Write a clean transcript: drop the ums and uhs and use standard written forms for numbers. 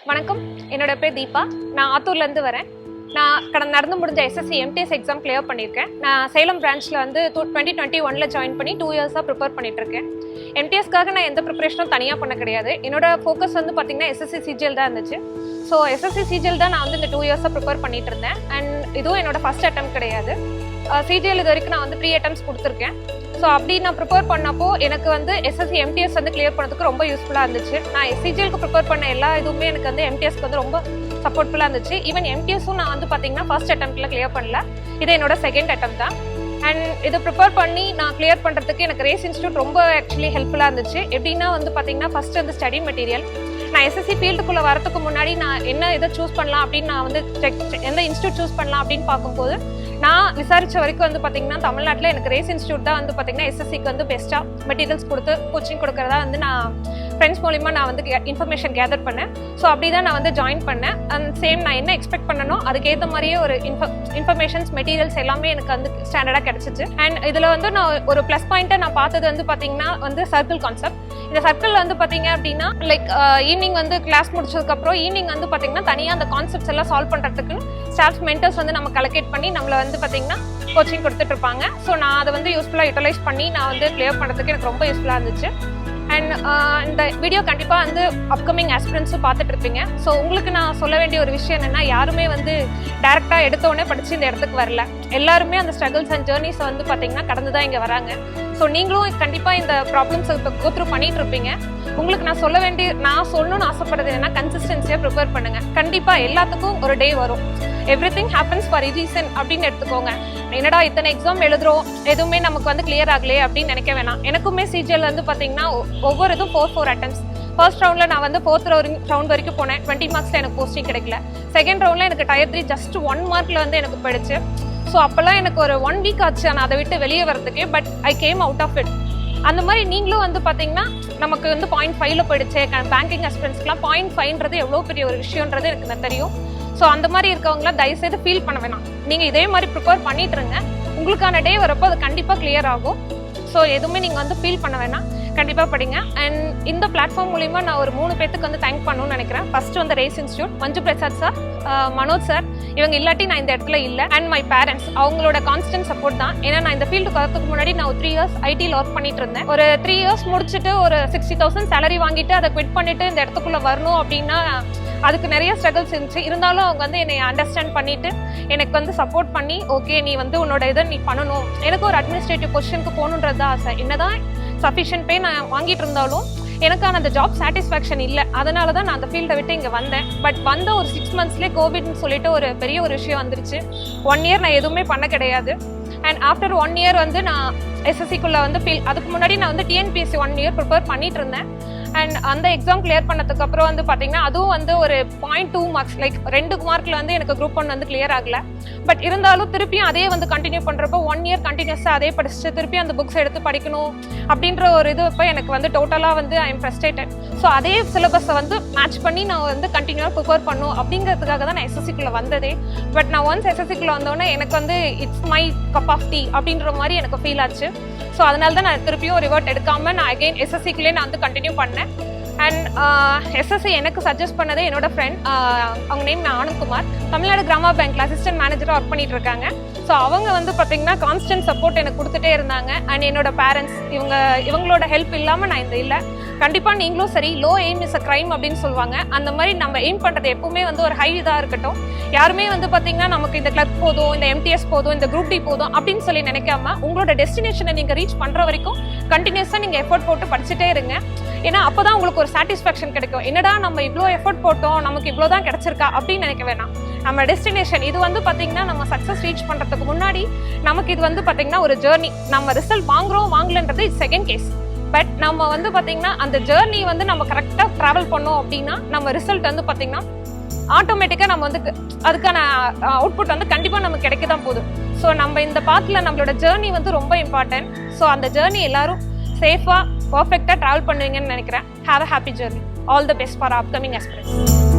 வணக்கம், என்னோட பேர் தீபா. நான் ஆத்தூர்லேருந்து வரேன். நான் நடந்து முடிஞ்ச SSC MTS எக்ஸாம் கிளியர் பண்ணியிருக்கேன். நான் சேலம் பிரான்ச்சில் வந்து 2021 ஜாயின் பண்ணி 2 இயர்ஸாக ப்ரிப்பேர் பண்ணிகிட்ருக்கேன். MTSக்காக நான் எந்த ப்ரிப்பரேஷனும் தனியாக பண்ண கிடையாது. என்னோட ஃபோக்கஸ் வந்து பார்த்திங்கன்னா SSC CGL தான் இருந்துச்சு. ஸோ SSC CGL தான் நான் வந்து இந்த 2 இயர்ஸாக ப்ரிப்பேர் பண்ணிகிட்டு இருந்தேன். அண்ட் இதுவும் என்னோட ஃபஸ்ட் அட்டெம்ப்ட் கிடையாது. CGL இது வரைக்கும் நான் வந்து 3 attempts கொடுத்துருக்கேன். ஸோ அப்படி நான் ப்ரிப்பேர் பண்ணப்போ எனக்கு வந்து SSC MTS வந்து கிளியர் பண்ணதுக்கு ரொம்ப யூஸ்ஃபுல்லாக இருந்துச்சு. நான் CGLக்கு ப்ரிப்பேர் பண்ண எல்லா இதுவுமே எனக்கு வந்து MTSக்கு வந்து ரொம்ப சப்போர்ட்ஃபுல்லாக இருந்துச்சு. ஈவன் MTSும் நான் வந்து பார்த்தீங்கன்னா ஃபர்ஸ்ட் அட்டெம்ப்டில் கிளியர் பண்ணல. இது என்னோட செகண்ட் அட்டெம்ப்ட் தான். அண்ட் இது ப்ரிப்பேர் பண்ணி நான் கிளியர் பண்ணுறதுக்கு எனக்கு ரேஸ் இன்ஸ்டியூட் ரொம்ப ஆக்சுவலி ஹெல்ப்ஃபுல்லாக இருந்துச்சு. எப்படின்னா வந்து பார்த்தீங்கன்னா ஃபர்ஸ்ட் வந்து ஸ்டடி மெட்டீரியல். நான் SSC ஃபீல்டுக்குள்ளே வரதுக்கு முன்னாடி நான் என்ன இதை சூஸ் பண்ணலாம் அப்படின்னு நான் வந்து எந்த இன்ஸ்டியூட் சூஸ் பண்ணலாம் அப்படின்னு பார்க்கும்போது நான் விசாரிச்ச வரைக்கும் வந்து பார்த்தீங்கன்னா தமிழ்நாட்டில் எனக்கு ரேஸ் இன்ஸ்டியூட் தான் வந்து பார்த்தீங்கன்னா SSCக்கு வந்து பெஸ்ட்டாக மெட்டீரியல்ஸ் கொடுத்து கோச்சிங் கொடுக்குறதா வந்து நான் ஃப்ரெண்ட்ஸ் மூலிமா நான் வந்து இன்ஃபர்மேஷன் கேதர் பண்ணேன். ஸோ அப்படி தான் நான் வந்து ஜாயின் பண்ணேன். அண்ட் சேம் நான் என்ன எக்ஸ்பெக்ட் பண்ணனோ அதுக்கேற்ற மாதிரியே ஒரு இன்ஃபர்மேஷன்ஸ் மெட்டீரியல்ஸ் எல்லாமே எனக்கு வந்து ஸ்டாண்டர்டாக கிடச்சிச்சு. அண்ட் இதில் வந்து நான் ஒரு ப்ளஸ் பாயிண்ட்டை நான் பார்த்தது வந்து பார்த்தீங்கன்னா வந்து சர்க்கிள் கான்செப்ட். இந்த சர்க்கிள் வந்து பார்த்தீங்க அப்படின்னா லைக் ஈவினிங் வந்து கிளாஸ் முடிச்சதுக்கப்புறம் ஈவினிங் வந்து பார்த்தீங்கன்னா தனியாக அந்த கான்செப்ட்ஸ் எல்லாம் சால்வ் பண்ணுறதுக்கு ஸ்டாஃப் மென்டர்ஸ் வந்து நம்ம கலெக்ட் பண்ணி நம்மளை வந்து பார்த்தீங்கன்னா கோச்சிங் கொடுத்துட்டு இருப்பாங்க. ஸோ நான் அதை வந்து யூஸ்ஃபுல்லாக யூட்டிலைஸ் பண்ணி நான் வந்து கிளியர் பண்ணுறதுக்கு எனக்கு ரொம்ப யூஸ்ஃபுல்லாக இருந்துச்சு. அண்ட் இந்த வீடியோ கண்டிப்பாக வந்து அப்கமிங் ஆஸ்பிரண்ட்ஸும் பார்த்துட்டு இருப்பீங்க. ஸோ உங்களுக்கு நான் சொல்ல வேண்டிய ஒரு விஷயம் என்னென்னா, யாருமே வந்து டேரெக்டாக எடுத்தோடனே படித்து இந்த இடத்துக்கு வரல. எல்லாருமே அந்த ஸ்ட்ரகிள்ஸ் அண்ட் ஜேர்னிஸை வந்து பார்த்தீங்கன்னா கடந்து தான் இங்கே வராங்க. ஸோ நீங்களும் கண்டிப்பாக இந்த ப்ராப்ளம்ஸை இப்போ கோத்ரூ பண்ணிட்டு இருப்பீங்க. உங்களுக்கு நான் சொல்லணும்னு ஆசைப்படுறது என்னன்னா, கன்சிஸ்டன்சியாக ப்ரிப்பேர் பண்ணுங்க. கண்டிப்பாக எல்லாத்துக்கும் ஒரு டே வரும். Everything happens for a reason அப்படின்னு எடுத்துக்கோங்க. என்னடா இத்தனை எக்ஸாம் எழுதுறோம், எதுவுமே நமக்கு வந்து கிளியர் ஆகலையே அப்படின்னு நினைக்க வேணாம். எனக்குமே CGL வந்து பார்த்தீங்கன்னா ஒவ்வொரு இதுவும் 4 attempts. ஃபர்ஸ்ட் ரவுண்டில் நான் வந்து 4th ரவுண்ட் வரைக்கும் போனேன். 20 மார்க்ஸில் எனக்கு போஸ்டிங் கிடைக்கல. செகண்ட் ரவுண்டில் எனக்கு Tier 3 ஜஸ்ட் 1 மார்க்கில் வந்து எனக்கு போயிடுச்சு. ஸோ அப்போல்லாம் எனக்கு ஒரு 1 வீக் ஆச்சு நான் அதை விட்டு வெளியே வரதுக்கு. But I came out of it. அந்த மாதிரி நீங்களும் வந்து பார்த்தீங்கன்னா நமக்கு வந்து 0.5ல போயிடுச்சு. பேங்கிங் ஆஸ்பிரண்ட்ஸ்க்குலாம் 0.5ன்றது எவ்வளோ பெரிய ஒரு விஷயன்றது எனக்கு தெரியும். ஸோ அந்த மாதிரி இருக்கவங்களாம் தயவுசெய்து ஃபீல் பண்ண வேணாம். நீங்கள் இதே மாதிரி ப்ரிப்பேர் பண்ணிட்டு இருங்க. உங்களுக்கான டே வரப்போ அது கண்டிப்பாக கிளியர் ஆகும். ஸோ எதுவுமே நீங்கள் வந்து ஃபீல் பண்ண வேணாம், கண்டிப்பாக படிங்க. அண்ட் இந்த பிளாட்ஃபார்ம் மூலிமா நான் ஒரு 3 பேருக்கு வந்து தேங்க் பண்ணணும்னு நினைக்கிறேன். ஃபர்ஸ்ட் வந்து ரேஸ் இன்ஸ்டியூட், மஞ்சு பிரசாத் சார், மனோஜ் சார், இவங்க இல்லாட்டி நான் இந்த இடத்துல இல்லை. அண்ட் மை பேரண்ட்ஸ், அவங்களோட கான்ஸ்டன்ட் சப்போர்ட் தான். ஏன்னா நான் இந்த ஃபீல்டுக்கு வரதுக்கு முன்னாடி நான் ஒரு 3 இயர்ஸ் ஐடியில் ஒர்க் பண்ணிட்டு இருந்தேன். ஒரு 3 இயர்ஸ் முடிச்சுட்டு ஒரு 60,000 சேலரி வாங்கிட்டு அதை குவிட் பண்ணிட்டு இந்த இடத்துக்குள்ள வரணும் அப்படின்னா அதுக்கு நிறைய ஸ்ட்ரகிள்ஸ் இருந்துச்சு. இருந்தாலும் அவங்க வந்து என்னை அண்டர்ஸ்டாண்ட் பண்ணிட்டு எனக்கு வந்து சப்போர்ட் பண்ணி, ஓகே நீ வந்து உன்னோட இதை நீ பண்ணணும். எனக்கு ஒரு அட்மினிஸ்ட்ரேட்டிவ் பொசிஷனுக்கு போகணுன்றது தான் ஆசை. என்னதான் சஃபிஷியன்ட் பே நான் வாங்கிட்டு இருந்தாலும் எனக்கான அந்த ஜாப் சாட்டிஸ்ஃபேக்ஷன் இல்லை. அதனால தான் நான் அந்த ஃபீல்டை விட்டு இங்கே வந்தேன். பட் வந்த ஒரு 6 monthsலேயே கோவிட்னு சொல்லிட்டு ஒரு பெரிய ஒரு விஷயம் வந்துருச்சு. 1 year நான் எதுவுமே பண்ண கிடையாது. அண்ட் ஆஃப்டர் 1 year வந்து நான் SSCக்குள்ளே வந்து அதுக்கு முன்னாடி நான் வந்து TNPSC 1 year ப்ரிப்பேர் பண்ணிட்டு இருந்தேன். அண்ட் அந்த எக்ஸாம் கிளியர் பண்ணதுக்கு அப்புறம் வந்து பார்த்தீங்கன்னா அதுவும் வந்து ஒரு 0.2 மார்க்ஸ் லைக் 2 மார்க்கில் வந்து எனக்கு குரூப் 1 வந்து கிளியர் ஆகல. பட் இருந்தாலும் திருப்பியும் அதே வந்து கண்டினியூ பண்ணுறப்போ 1 year கண்டினியூஸாக அதே படிச்சுட்டு திருப்பி அந்த புக்ஸ் எடுத்து படிக்கணும் அப்படின்ற ஒரு இது இப்போ எனக்கு வந்து டோட்டலாக வந்து ஐ எம் ஃப்ரஸ்ட்ரேட்டட். ஸோ அதே சிலபஸை வந்து மேட்ச் பண்ணி நான் வந்து கண்டினியூவாக ப்ரிப்பேர் பண்ணணும் அப்படிங்கிறதுக்காக தான் நான் SSCக்குள்ளே வந்ததே. பட் நான் ஒன்ஸ் SSCக்குள்ளே வந்தோடனே எனக்கு வந்து it's my cup of tea அப்படின்ற மாதிரி எனக்கு ஃபீல் ஆச்சு. ஸோ அதனால தான் நான் திருப்பியும் ரிவர்ட் எடுக்காமல் நான் அகெயின் SSCக்குள்ளே நான் வந்து கண்டினியூ பண்ணேன். அண்ட் SSC எனக்கு சஜஸ்ட் பண்ணதே என்னோட ஃப்ரெண்ட், அவங்க நேம் ஆனந்த்குமார், தமிழ்நாடு கிராம பேங்க்ல அசிஸ்டன்ட் மேனேஜராக ஒர்க் பண்ணிட்டு இருக்காங்க. ஸோ அவங்க வந்து பார்த்தீங்கன்னா கான்ஸ்டன்ட் சப்போர்ட் எனக்கு கொடுத்துட்டே இருந்தாங்க. அண்ட் என்னோட பேரண்ட்ஸ் இவங்களோட ஹெல்ப் இல்லாமல் நான் இந்த இல்லை. கண்டிப்பாக நீங்களும் சரி, low aim is a crime அப்படின்னு சொல்லுவாங்க. அந்த மாதிரி நம்ம எய்ம் பண்ணுறது எப்பவுமே வந்து ஒரு ஹை இதாக இருக்கட்டும். யாருமே வந்து பார்த்தீங்கன்னா நமக்கு இந்த கிளர்க் போதும், இந்த MTS போதும், இந்த குரூப் D போதும் அப்படின்னு சொல்லி நினைக்காம உங்களோட டெஸ்டினேஷனை நீங்கள் ரீச் பண்ணுற வரைக்கும் கண்டினியூஸாக நீங்கள் எஃபோர்ட் போட்டு படிச்சுட்டே இருங்க. ஏன்னா அப்போ தான் உங்களுக்கு ஒரு சாட்டிஸ்ஃபேக்ஷன் கிடைக்கும். என்னடா நம்ம இவ்வளோ எஃபோர்ட் போட்டோம், நமக்கு இவ்வளோ தான் கிடைச்சிருக்கா அப்படின்னு நினைக்க வேணாம். நம்ம டெஸ்டினேஷன் இது வந்து பார்த்தீங்கன்னா நம்ம சக்ஸஸ் ரீச் பண்ணுறதுக்கு முன்னாடி நமக்கு இது வந்து பார்த்தீங்கன்னா ஒரு ஜேர்னி. நம்ம ரிசல்ட் வாங்கலன்றது செகண்ட் கேஸ். பட் நம்ம வந்து பார்த்தீங்கன்னா அந்த ஜேர்னி வந்து நம்ம கரெக்டாக ட்ராவல் பண்ணோம் அப்படின்னா நம்ம ரிசல்ட் வந்து பார்த்தீங்கன்னா ஆட்டோமேட்டிக்காக நம்ம வந்து அதுக்கான அவுட்புட் வந்து கண்டிப்பாக நமக்கு கிடைக்க தான் போகுது. ஸோ நம்ம இந்த பாத்தில் நம்மளோட ஜேர்னி வந்து ரொம்ப இம்பார்ட்டன்ட். ஸோ அந்த ஜேர்னி எல்லாரும் சேஃபாக பர்ஃபெக்டாக ட்ராவல் பண்ணுவீங்கன்னு நினைக்கிறேன். Have a happy journey. All the best for upcoming aspirants.